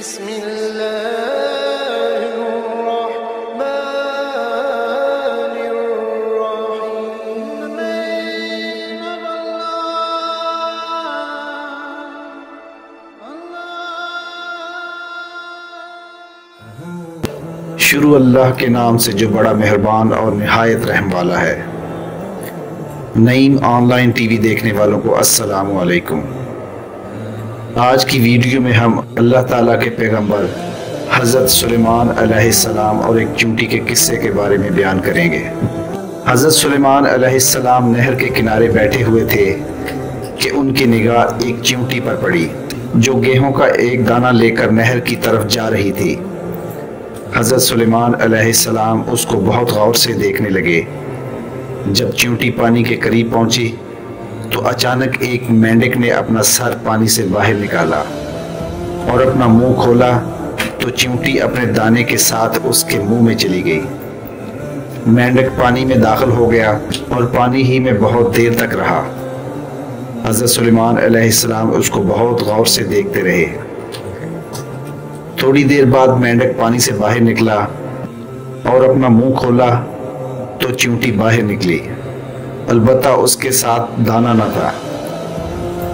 بسم الله الرحمن الرحيم شروع اللہ کے نام سے جو بڑا مہربان اور نہایت رحم والا ہے۔ نعیم آن لائن ٹی وی دیکھنے والوں کو السلام علیکم۔ آج کی ویڈیو میں ہم اللہ تعالیٰ کے پیغمبر حضرت سلیمان علیہ السلام اور ایک چیونٹی کے قصے کے بارے میں بیان کریں گے۔ حضرت سلیمان علیہ السلام نہر کے کنارے بیٹھے ہوئے تھے کہ ان کی نگاہ ایک چیونٹی پر پڑی جو گیہوں کا ایک دانہ لے کر نہر کی طرف جا رہی تھی۔ حضرت سلیمان علیہ السلام اس کو بہت غور سے دیکھنے لگے۔ جب چیونٹی پانی کے قریب پہنچی تو اچانک ایک مینڈک نے اپنا سر پانی سے باہر نکالا اور اپنا منہ کھولا تو چیونٹی اپنے دانے کے ساتھ اس کے منہ میں چلی گئی۔ مینڈک پانی میں داخل ہو گیا اور پانی ہی میں بہت دیر تک رہا۔ حضرت سلیمان علیہ السلام اس کو بہت غور سے دیکھتے رہے۔ تھوڑی دیر بعد مینڈک پانی سے باہر نکلا اور اپنا منہ کھولا تو چیونٹی باہر نکلی، البتہ اس کے ساتھ دانہ نہ تھا۔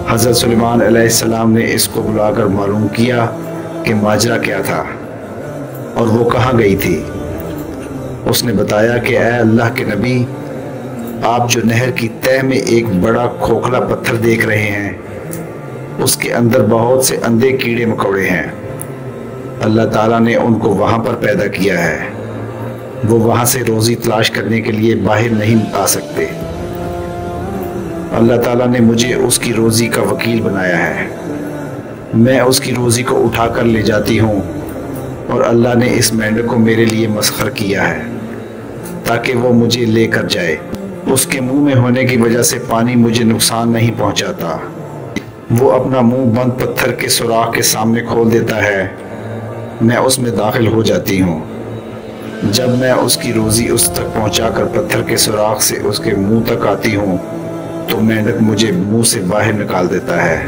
حضرت سلیمان علیہ السلام نے اس کو بلا کر معلوم کیا کہ ماجرا کیا تھا اور وہ کہاں گئی تھی۔ اس نے بتایا کہ اے اللہ کے نبی، آپ جو نہر کی تہہ میں ایک بڑا کھوکھلا پتھر دیکھ رہے ہیں، اس کے اندر بہت سے اندھے کیڑے مکوڑے ہیں۔ اللہ تعالیٰ نے ان کو وہاں پر پیدا کیا ہے، وہ وہاں سے روزی تلاش کرنے کے لیے باہر نہیں آ سکتے۔ اللہ تعالیٰ نے مجھے اس کی روزی کا وکیل بنایا ہے، میں اس کی روزی کو اٹھا کر لے جاتی ہوں، اور اللہ نے اس مینڈک کو میرے لیے مسخر کیا ہے تاکہ وہ مجھے لے کر جائے۔ اس کے منہ میں ہونے کی وجہ سے پانی مجھے نقصان نہیں پہنچاتا، وہ اپنا منہ بند پتھر کے سوراخ کے سامنے کھول دیتا ہے، میں اس میں داخل ہو جاتی ہوں۔ جب میں اس کی روزی اس تک پہنچا کر پتھر کے سوراخ سے اس کے منہ تک آتی ہوں تو مینڈک مجھے منہ سے باہر نکال دیتا ہے۔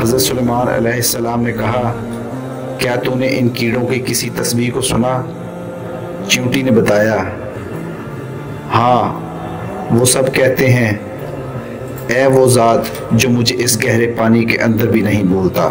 حضرت سلیمان علیہ السلام نے کہا، کیا تو نے ان کیڑوں کی کسی تسبیح کو سنا؟ چیونٹی نے بتایا، ہاں، وہ سب کہتے ہیں، اے وہ ذات جو مجھے اس گہرے پانی کے اندر بھی نہیں بھولتا۔